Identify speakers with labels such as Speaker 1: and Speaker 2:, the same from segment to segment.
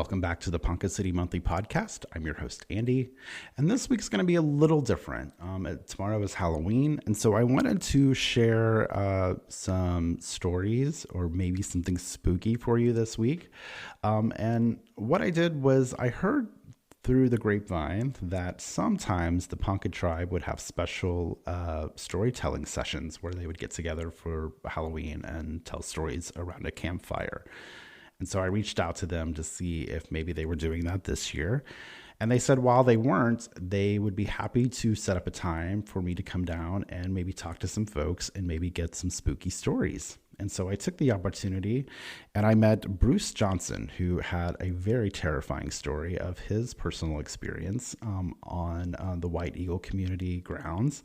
Speaker 1: Welcome back to the Ponca City Monthly Podcast. I'm your host, Andy, and this week's going to be a little different. Tomorrow is Halloween, and so I wanted to share some stories or maybe something spooky for you this week. And what I did was I heard through the grapevine that sometimes the Ponca Tribe would have special storytelling sessions where they would get together for Halloween and tell stories around a campfire. And so I reached out to them to see if maybe they were doing that this year. And they said while they weren't, they would be happy to set up a time for me to come down and maybe talk to some folks and maybe get some spooky stories. And so I took the opportunity and I met Bruce Johnson, who had a very terrifying story of his personal experience on the White Eagle community grounds.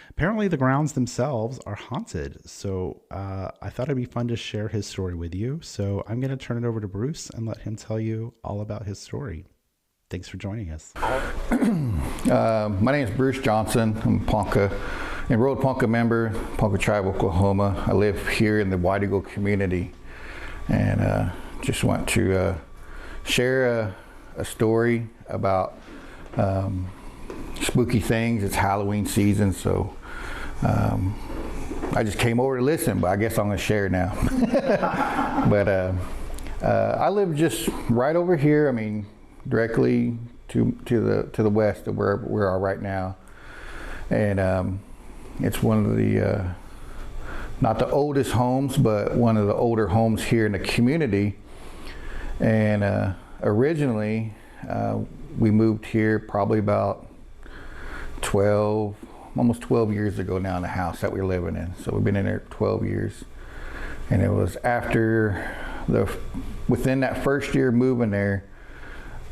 Speaker 1: Apparently the grounds themselves are haunted. So I thought it'd be fun to share his story with you. So I'm going to turn it over to Bruce and let him tell you all about his story. Thanks for joining us.
Speaker 2: My name is Bruce Johnson. I'm enrolled Ponca member, Ponca Tribe, Oklahoma. I live here in the White Eagle community, and just want to share a story about spooky things. It's Halloween season, so I just came over to listen, but I guess I'm going to share now. But I live just right over here. I mean, directly to the west of where we are right now, and it's one of the not the oldest homes, but one of the older homes here in the community. And originally we moved here probably about almost 12 years ago now, in the house that we're living in. So we've been in there 12 years, and it was after within that first year moving there,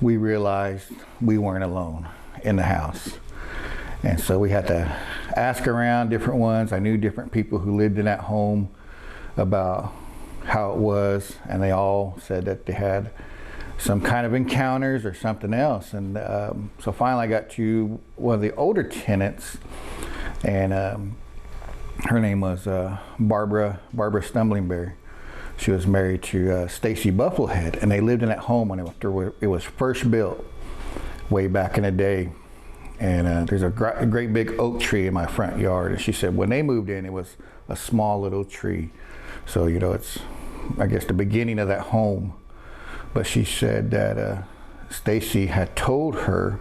Speaker 2: we realized we weren't alone in the house. And so we had to ask around different ones. I knew different people who lived in that home about how it was, and they all said that they had some kind of encounters or something else. And so finally I got to one of the older tenants, and her name was Barbara Stumbling Bear. She was married to Stacy Bufflehead, and they lived in that home when it was first built way back in the day. And there's a great big oak tree in my front yard. And she said when they moved in, it was a small little tree. So, you know, it's, I guess, the beginning of that home. But she said that Stacy had told her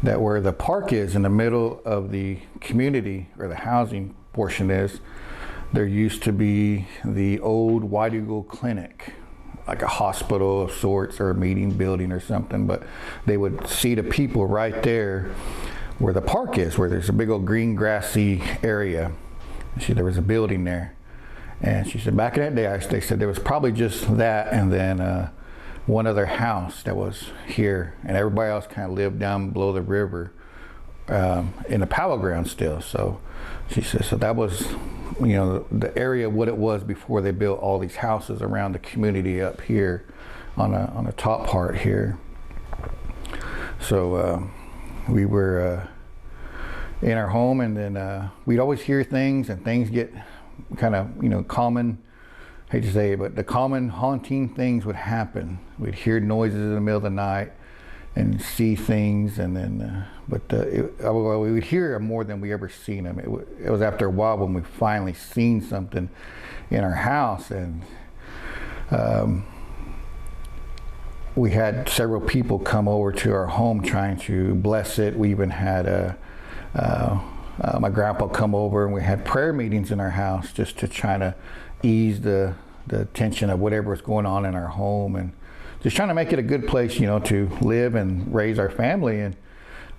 Speaker 2: that where the park is in the middle of the community, or the housing portion is, there used to be the old White Eagle Clinic, like a hospital of sorts or a meeting building or something, but they would see the people right there where the park is, where there's a big old green grassy area. There was a building there. And she said back in that day, they said there was probably just that, and then one other house that was here, and everybody else kind of lived down below the river in the Powell ground still. So she said, so that was, you know, the area of what it was before they built all these houses around the community up here on the top part here. So we were in our home, and then we'd always hear things, and things get kind of, you know, common, hate to say it, but the common haunting things would happen. We'd hear noises in the middle of the night and see things, and then we would hear them more than we ever seen them. It was after a while when we finally seen something in our house, and we had several people come over to our home trying to bless it. We even had my grandpa come over, and we had prayer meetings in our house just to try to ease the tension of whatever was going on in our home, and just trying to make it a good place, you know, to live and raise our family.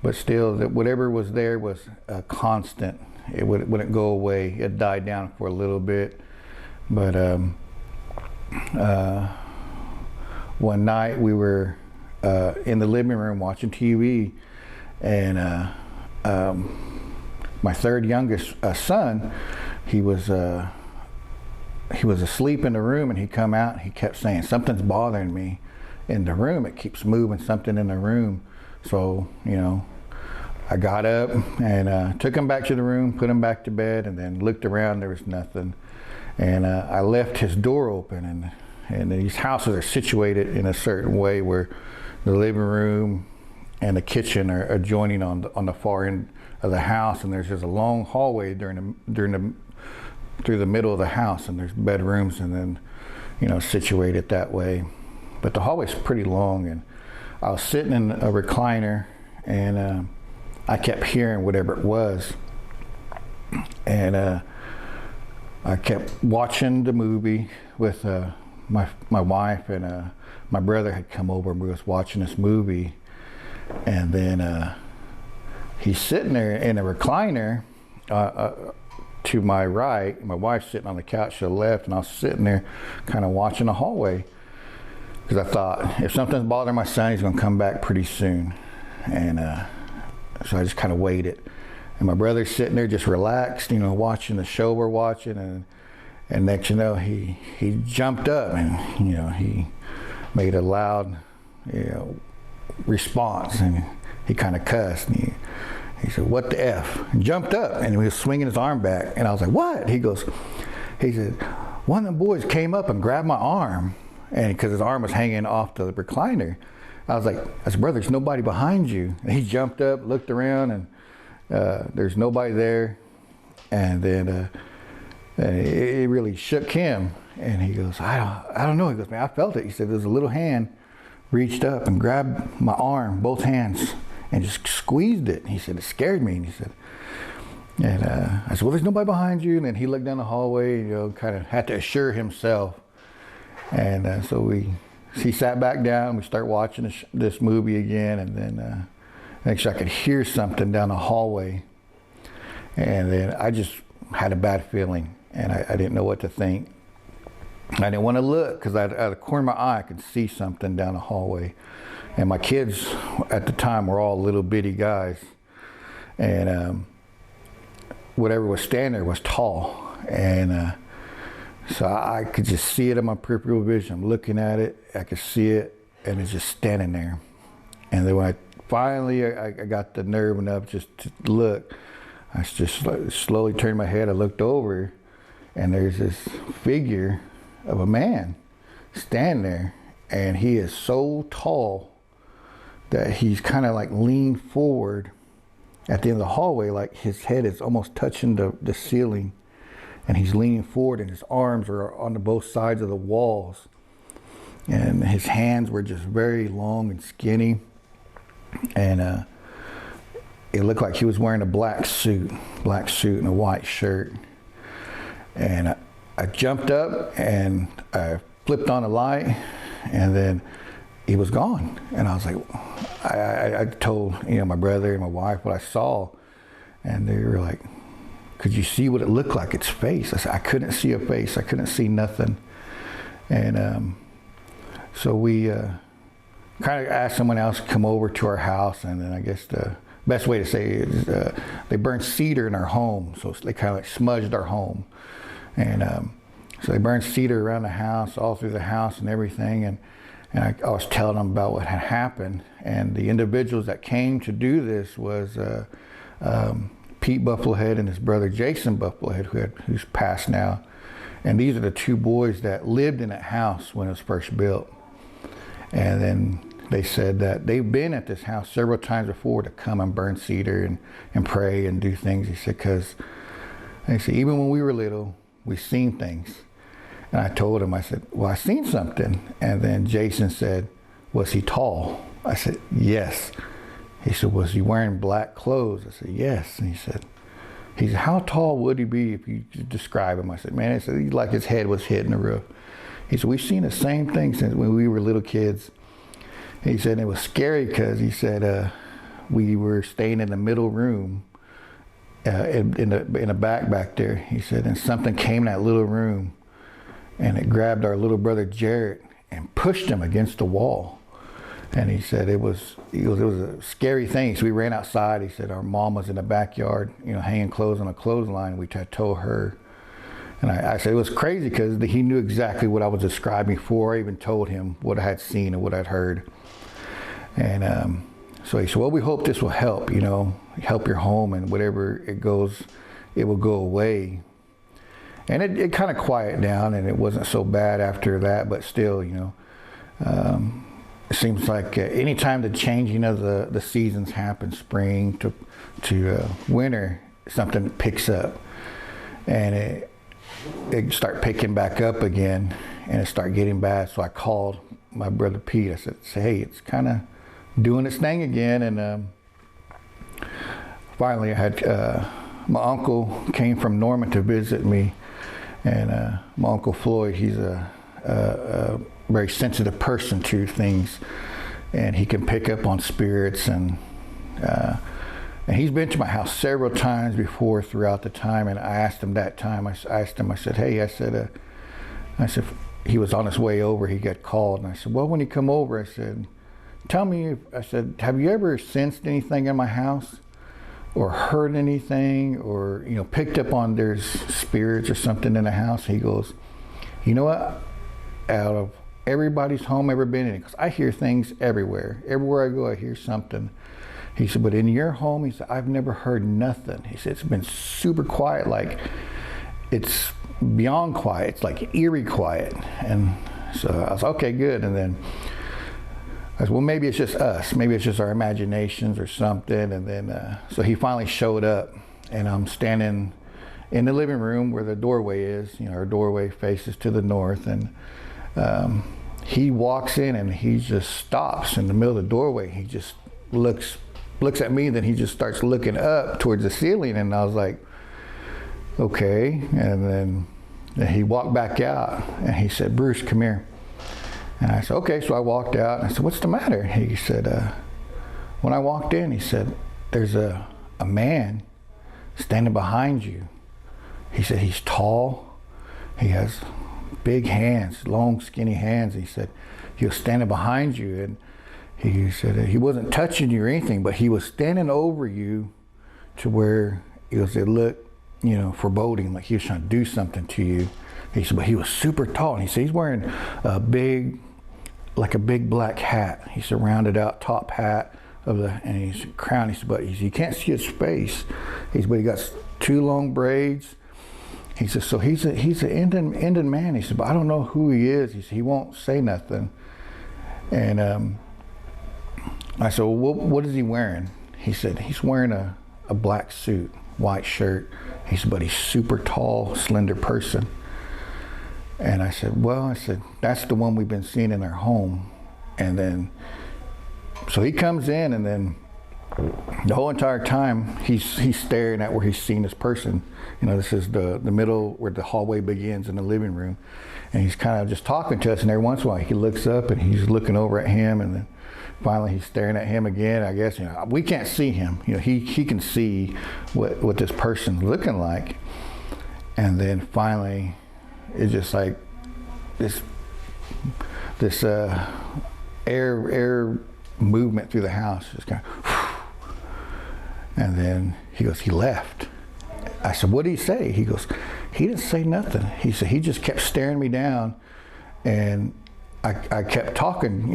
Speaker 2: But still, that whatever was there was constant. It wouldn't go away. It died down for a little bit. But one night we were in the living room watching TV, and my third youngest son, he was asleep in the room, and he come out and he kept saying, something's bothering me in the room. It keeps moving, something in the room. So, you know, I got up and took him back to the room, put him back to bed, and then looked around. There was nothing. And I left his door open, And these houses are situated in a certain way where the living room and the kitchen are adjoining on the far end of the house, and there's just a long hallway through the middle of the house, and there's bedrooms, and then situated that way. But the hallway's pretty long, and I was sitting in a recliner, and I kept hearing whatever it was, and I kept watching the movie with my wife, and my brother had come over, and we was watching this movie, and then he's sitting there in a recliner to my right. My wife's sitting on the couch to the left, and I was sitting there kind of watching the hallway, because I thought, if something's bothering my son, he's going to come back pretty soon. And so I just kind of waited. And my brother's sitting there just relaxed, watching the show we're watching. And next he jumped up, and, he made a loud, response. And he kind of cussed. And he said, "What the F?" And jumped up, and he was swinging his arm back. And I was like, "What?" He said, "One of them boys came up and grabbed my arm." And because his arm was hanging off the recliner, I said, "Brother, there's nobody behind you." And he jumped up, looked around, and there's nobody there. And then it really shook him. And he goes, I don't know. He goes, "Man, I felt it." He said, "There's a little hand reached up and grabbed my arm, both hands, and just squeezed it." And he said, "It scared me." And he said, I said, "Well, there's nobody behind you." And then he looked down the hallway, kind of had to assure himself. And so he sat back down. We start watching this movie again, and then actually I could hear something down the hallway, and then I just had a bad feeling, and I didn't know what to think. I didn't want to look, because out of the corner of my eye I could see something down the hallway, and my kids at the time were all little bitty guys, and whatever was standing there was tall, and so I could just see it in my peripheral vision. I'm looking at it, I could see it, and it's just standing there. And then when I got the nerve enough just to look, I just slowly turned my head. I looked over, and there's this figure of a man standing there, and he is so tall that he's kind of like leaned forward at the end of the hallway, like his head is almost touching the ceiling. And he's leaning forward, and his arms are on both sides of the walls. And his hands were just very long and skinny. And it looked like he was wearing a black suit and a white shirt. And I jumped up, and I flipped on a light, and then he was gone. And I was like, I told my brother and my wife what I saw, and they were like, "Could you see what it looked like, its face?" I said, "I couldn't see a face. I couldn't see nothing." And so we kind of asked someone else to come over to our house, and then I guess the best way to say it is they burned cedar in our home, so they kind of like smudged our home. And so they burned cedar around the house, all through the house and everything, and I was telling them about what had happened. And the individuals that came to do this was Pete Buffalohead and his brother Jason Buffalohead, who's passed now. And these are the two boys that lived in that house when it was first built. And then they said that they've been at this house several times before to come and burn cedar and pray and do things. He said, because they said, even when we were little, we seen things. And I told him, I said, "Well, I seen something." And then Jason said, "Was he tall?" I said, "Yes." He said, "Was he wearing black clothes?" I said, "Yes." And he said, "How tall would he be if you describe him?" I said, "Man," he said, "like his head was hitting the roof." He said, "We've seen the same thing since when we were little kids." And he said, it was scary because he said, we were staying in the middle room in the back there. He said, and something came in that little room, and it grabbed our little brother Jarrett and pushed him against the wall. And he said it was a scary thing. So we ran outside. He said our mom was in the backyard, hanging clothes on a clothesline. We tried to tow her. And I said it was crazy because he knew exactly what I was describing before I even told him what I had seen and what I'd heard. And so he said, "Well, we hope this will help, help your home, and whatever it goes, it will go away." And it kind of quieted down, and it wasn't so bad after that, but still, it seems like anytime the changing of the seasons happens, spring to winter, something picks up, and it start picking back up again, and it start getting bad. So I called my brother Pete. I said, hey, it's kind of doing its thing again. And finally I had my uncle came from Norman to visit me, and my Uncle Floyd, he's a very sensitive person to things, and he can pick up on spirits, and he's been to my house several times before throughout the time. And I asked him that time, I said, hey, I said, he was on his way over, he got called, and I said, well, when you come over, I said, tell me, I said, have you ever sensed anything in my house, or heard anything, or picked up on there's spirits or something in the house? He goes, you know what, out of everybody's home ever been in, because I hear things everywhere I go, I hear something. He said, but in your home, he said, I've never heard nothing. He said, it's been super quiet, like it's beyond quiet, it's like eerie quiet. And so I was okay, good. And then I said, well, maybe it's just us, maybe it's just our imaginations or something. And then so he finally showed up, and I'm standing in the living room where the doorway is. Our doorway faces to the north, and he walks in, and he just stops in the middle of the doorway. He just looks at me, then he just starts looking up towards the ceiling, and I was like, okay. And then he walked back out, and he said, Bruce, come here. And I said, okay. So I walked out, and I said, what's the matter? He said, when I walked in, he said, there's a man standing behind you. He said, he's tall, he has big hands, long skinny hands. He said, he was standing behind you, and he said he wasn't touching you or anything, but he was standing over you to where it looked, foreboding, like he was trying to do something to you. He said, but he was super tall. And he said he's wearing a big black hat. He said rounded out top hat and he's crowned. He said, but you can't see his face. He said, but he got two long braids. He said, so he's an Indian man. He said, but I don't know who he is. He said, he won't say nothing. And I said, well, what is he wearing? He said, he's wearing a black suit, white shirt. He said, but he's super tall, slender person. And I said, that's the one we've been seeing in our home. And then, so he comes in, and then the whole entire time he's staring at where he's seen this person. This is the middle where the hallway begins in the living room. And he's kind of just talking to us, and every once in a while he looks up and he's looking over at him, and then finally he's staring at him again. I guess, we can't see him. He can see what this person's looking like. And then finally, it's just like this air movement through the house, just kind of, and then he goes, he left. I said, what did he say? He goes, he didn't say nothing. He said, he just kept staring me down, and I kept talking,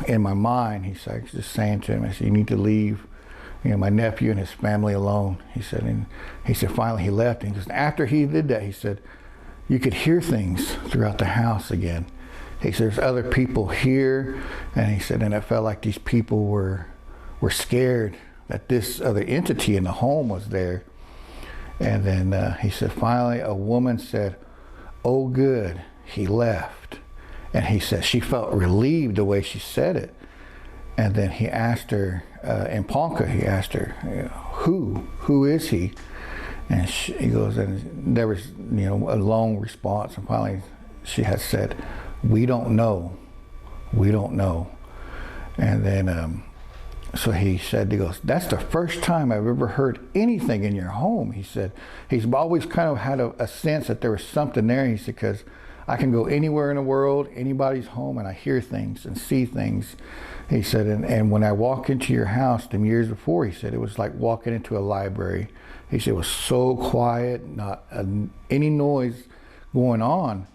Speaker 2: in my mind. He said, just saying to him, I said, you need to leave, my nephew and his family alone. He said, finally he left. And he goes, after he did that, he said, you could hear things throughout the house again. He said, there's other people here. And he said, and it felt like these people were scared that this other entity in the home was there. And then he said, finally, a woman said, oh, good, he left. And he said she felt relieved the way she said it. And then he asked her, in Ponca, he asked her, who is he? And he goes, and there was, a long response. And finally, she had said, we don't know. And then, so he said, he goes, that's the first time I've ever heard anything in your home. He said, he's always kind of had a sense that there was something there. He said, because I can go anywhere in the world, anybody's home, and I hear things and see things. He said, and when I walk into your house, the years before, he said, it was like walking into a library. He said, it was so quiet, not any noise going on.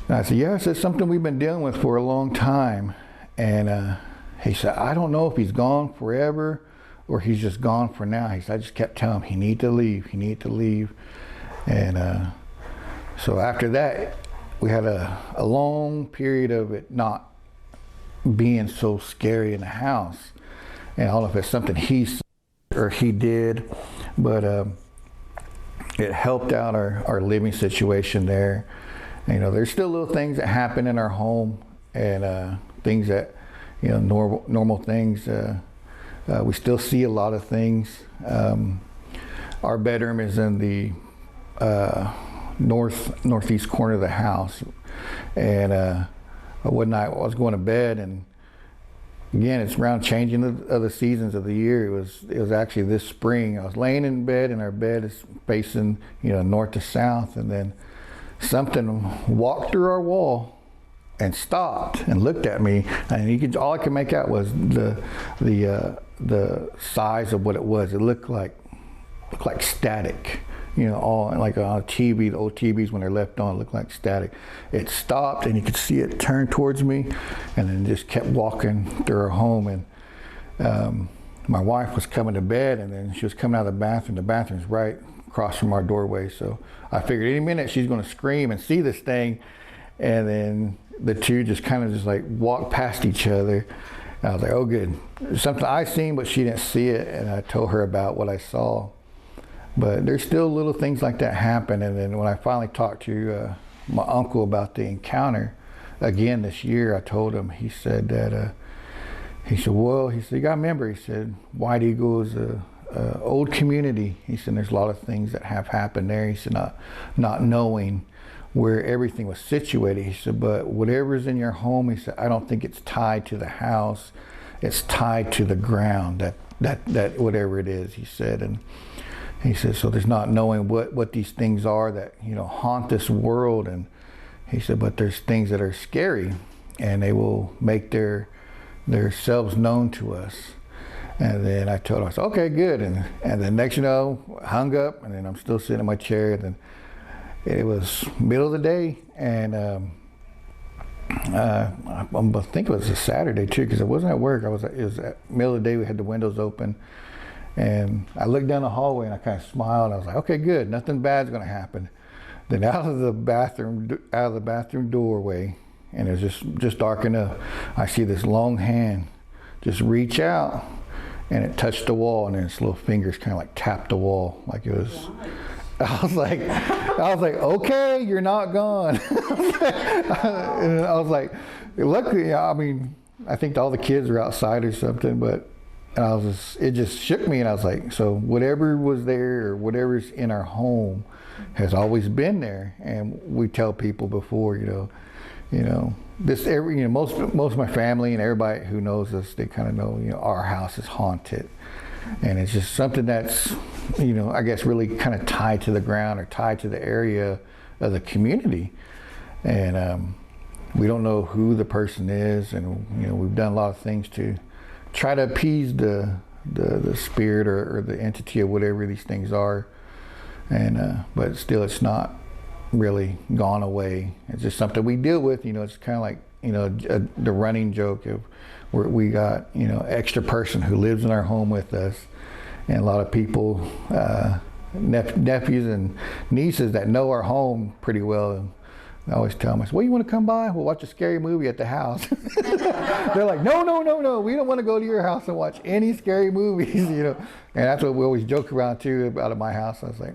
Speaker 2: And I said, yeah, it's something we've been dealing with for a long time. And he said, I don't know if he's gone forever or he's just gone for now. He said, I just kept telling him he need to leave. And So after that, we had a long period of it not being so scary in the house. And I don't know if it's something he said or he did, but it helped out our living situation there. And, you know, there's still little things that happen in our home, and things that, you know, normal things. We still see a lot of things. Our bedroom is in the northeast corner of the house, and one night I was going to bed, and again, it's around changing of the seasons of the year. It was actually this spring. I was laying in bed, and our bed is facing, you know, north to south, and then something walked through our wall and stopped and looked at me, and all I could make out was the size of what it was. It looked like static, you know, all like on a TV, the old TVs when they're left on, looked like static. It stopped, and you could see it turn towards me, and then just kept walking through our home. And my wife was coming to bed, and then she was coming out of the bathroom. The bathroom's right across from our doorway, so I figured any minute she's going to scream and see this thing, and then the two just kind of just like walked past each other. And I was like, oh good, something I seen, but she didn't see it, and I told her about what I saw. But there's still little things like that happen. And then when I finally talked to my uncle about the encounter again this year, I told him, he said, you got to remember, he said, White Eagle is a old community. He said, there's a lot of things that have happened there. He said, not knowing where everything was situated. He said, but whatever's in your home, he said, I don't think it's tied to the house. It's tied to the ground, that whatever it is, he said. And he said, so there's not knowing what these things are that, you know, haunt this world. And he said, but there's things that are scary, and they will make their selves known to us. And then I told him, I said, okay, good. And then next, you know, hung up, and then I'm still sitting in my chair. And then it was middle of the day, and I think it was a Saturday too, because I wasn't at work. It was at middle of the day. We had the windows open. And I looked down the hallway, and I kind of smiled. I was like, okay, good. Nothing bad's going to happen. Then out of the bathroom doorway, and it was just dark enough, I see this long hand just reach out, and it touched the wall, and then its little fingers kind of like tapped the wall, like it was. I was like, okay, you're not gone. And I was like, luckily, I mean, I think all the kids were outside or something, but. And it just shook me, and I was like, so whatever was there, or whatever's in our home has always been there. And we tell people before, you know, most of my family and everybody who knows us, they kind of know, you know, our house is haunted. And it's just something that's, you know, I guess really kind of tied to the ground or tied to the area of the community. And we don't know who the person is, and, you know, we've done a lot of things to try to appease the spirit or the entity of whatever these things are, and but still it's not really gone away. It's just something we deal with. You know, it's kind of like, you know, the running joke of where we got, you know, extra person who lives in our home with us, and a lot of people, nephews and nieces that know our home pretty well. I always tell them, I said, well, you want to come by? We'll watch a scary movie at the house. They're like, no, we don't want to go to your house and watch any scary movies, you know. And that's what we always joke around too about at my house. I was like,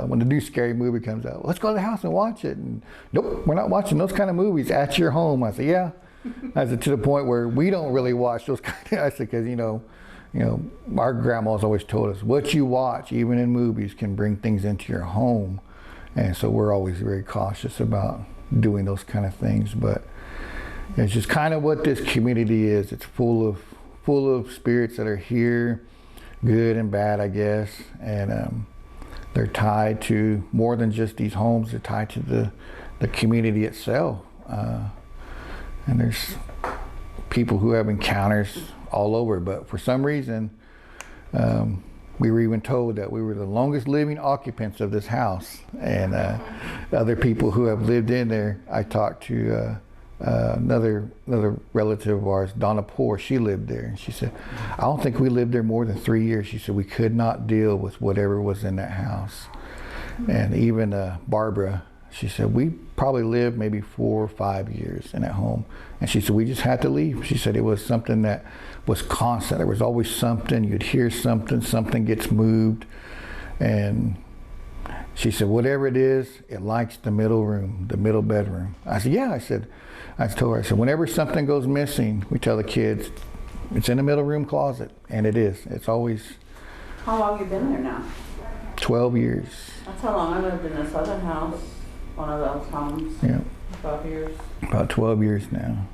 Speaker 2: when the new scary movie comes out, let's go to the house and watch it. And nope, we're not watching those kind of movies at your home. I said, yeah. I said, to the point where we don't really watch those kind of, I said, because, you know, our grandma's always told us, what you watch, even in movies, can bring things into your home. And so we're always very cautious about doing those kind of things. But it's just kind of what this community is. It's full of spirits that are here, good and bad, I guess. And they're tied to more than just these homes. They're tied to the community itself. And there's people who have encounters all over. But for some reason, we were even told that we were the longest living occupants of this house. And other people who have lived in there, I talked to another relative of ours, Donna Poor. She lived there, and she said, I don't think we lived there more than 3 years. She said we could not deal with whatever was in that house. And even Barbara, She said, we probably lived maybe 4 or 5 years in that home. And she said, we just had to leave. She said it was something that was constant. There was always something. You'd hear something gets moved. And she said, whatever it is, it likes the middle room, the middle bedroom. I said, yeah. I told her, whenever something goes missing, we tell the kids, it's in the middle room closet. And it is. It's always.
Speaker 3: How long have you been there now?
Speaker 2: 12 years.
Speaker 3: That's how long I lived in this other house, one of those homes.
Speaker 2: Yeah.
Speaker 3: 12 years.
Speaker 2: About 12 years now.